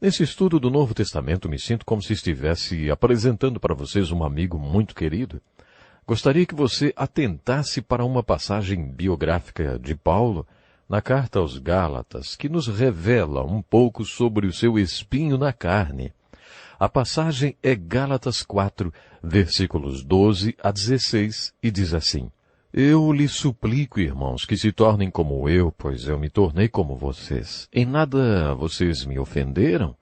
Nesse estudo do Novo Testamento, me sinto como se estivesse apresentando para vocês um amigo muito querido. Gostaria que você atentasse para uma passagem biográfica de Paulo na carta aos Gálatas, que nos revela um pouco sobre o seu espinho na carne. A passagem é Gálatas 4, versículos 12 a 16, e diz assim: Eu lhes suplico, irmãos, que se tornem como eu, pois eu me tornei como vocês. Em nada vocês me ofenderam.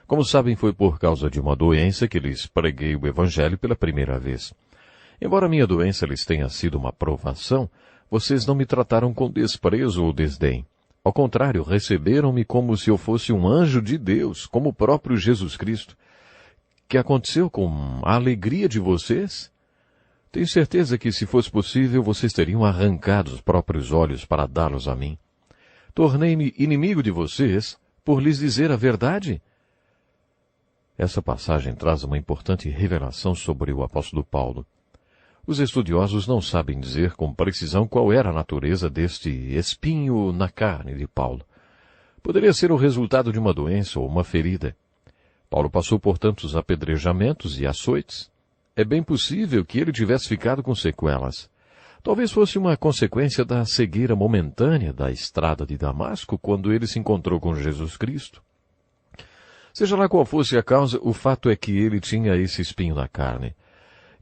Como sabem, foi por causa de uma doença que lhes preguei o Evangelho pela primeira vez. Embora minha doença lhes tenha sido uma provação, vocês não me trataram com desprezo ou desdém. Ao contrário, receberam-me como se eu fosse um anjo de Deus, como o próprio Jesus Cristo. Que aconteceu com a alegria de vocês? Tenho certeza que, se fosse possível, vocês teriam arrancado os próprios olhos para dá-los a mim. Tornei-me inimigo de vocês por lhes dizer a verdade? Essa passagem traz uma importante revelação sobre o apóstolo Paulo. Os estudiosos não sabem dizer com precisão qual era a natureza deste espinho na carne de Paulo. Poderia ser o resultado de uma doença ou uma ferida. Paulo passou por tantos apedrejamentos e açoites. É bem possível que ele tivesse ficado com sequelas. Talvez fosse uma consequência da cegueira momentânea da estrada de Damasco quando ele se encontrou com Jesus Cristo. Seja lá qual fosse a causa, o fato é que ele tinha esse espinho na carne.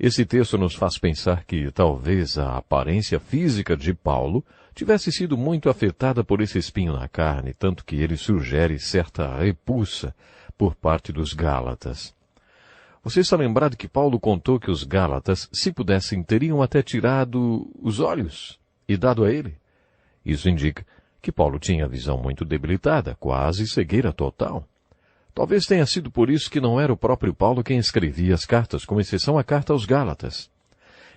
Esse texto nos faz pensar que talvez a aparência física de Paulo tivesse sido muito afetada por esse espinho na carne, tanto que ele sugere certa repulsa por parte dos Gálatas. Você está lembrado que Paulo contou que os Gálatas, se pudessem, teriam até tirado os olhos e dado a ele? Isso indica que Paulo tinha a visão muito debilitada, quase cegueira total. Talvez tenha sido por isso que não era o próprio Paulo quem escrevia as cartas, com exceção à carta aos Gálatas.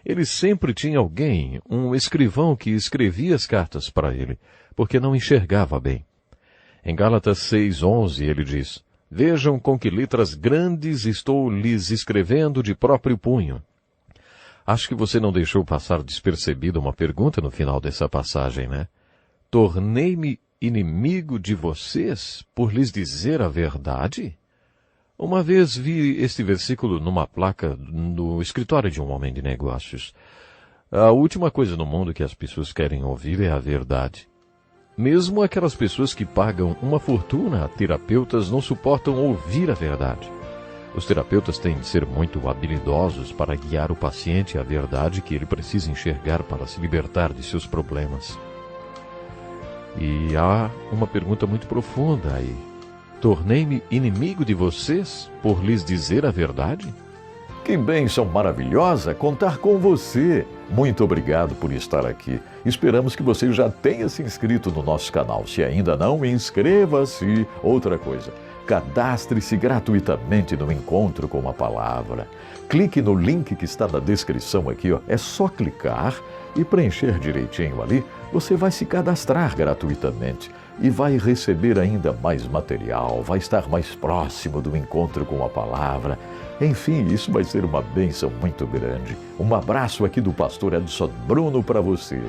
Ele sempre tinha alguém, um escrivão que escrevia as cartas para ele, porque não enxergava bem. Em Gálatas 6:11 ele diz: Vejam com que letras grandes estou lhes escrevendo de próprio punho. Acho que você não deixou passar despercebida uma pergunta no final dessa passagem, né? Tornei-me inimigo de vocês por lhes dizer a verdade? Uma vez vi este versículo numa placa no escritório de um homem de negócios. A última coisa no mundo que as pessoas querem ouvir é a verdade. Mesmo aquelas pessoas que pagam uma fortuna a terapeutas não suportam ouvir a verdade. Os terapeutas têm de ser muito habilidosos para guiar o paciente à verdade que ele precisa enxergar para se libertar de seus problemas. E há uma pergunta muito profunda aí. Tornei-me inimigo de vocês por lhes dizer a verdade? Que bênção maravilhosa contar com você. Muito obrigado por estar aqui. Esperamos que você já tenha se inscrito no nosso canal. Se ainda não, inscreva-se. Outra coisa, cadastre-se gratuitamente no Encontro com a Palavra. Clique no link que está na descrição aqui, ó. É só clicar e preencher direitinho ali. Você vai se cadastrar gratuitamente e vai receber ainda mais material, vai estar mais próximo do Encontro com a Palavra. Enfim, isso vai ser uma bênção muito grande. Um abraço aqui do pastor Edson Bruno para você.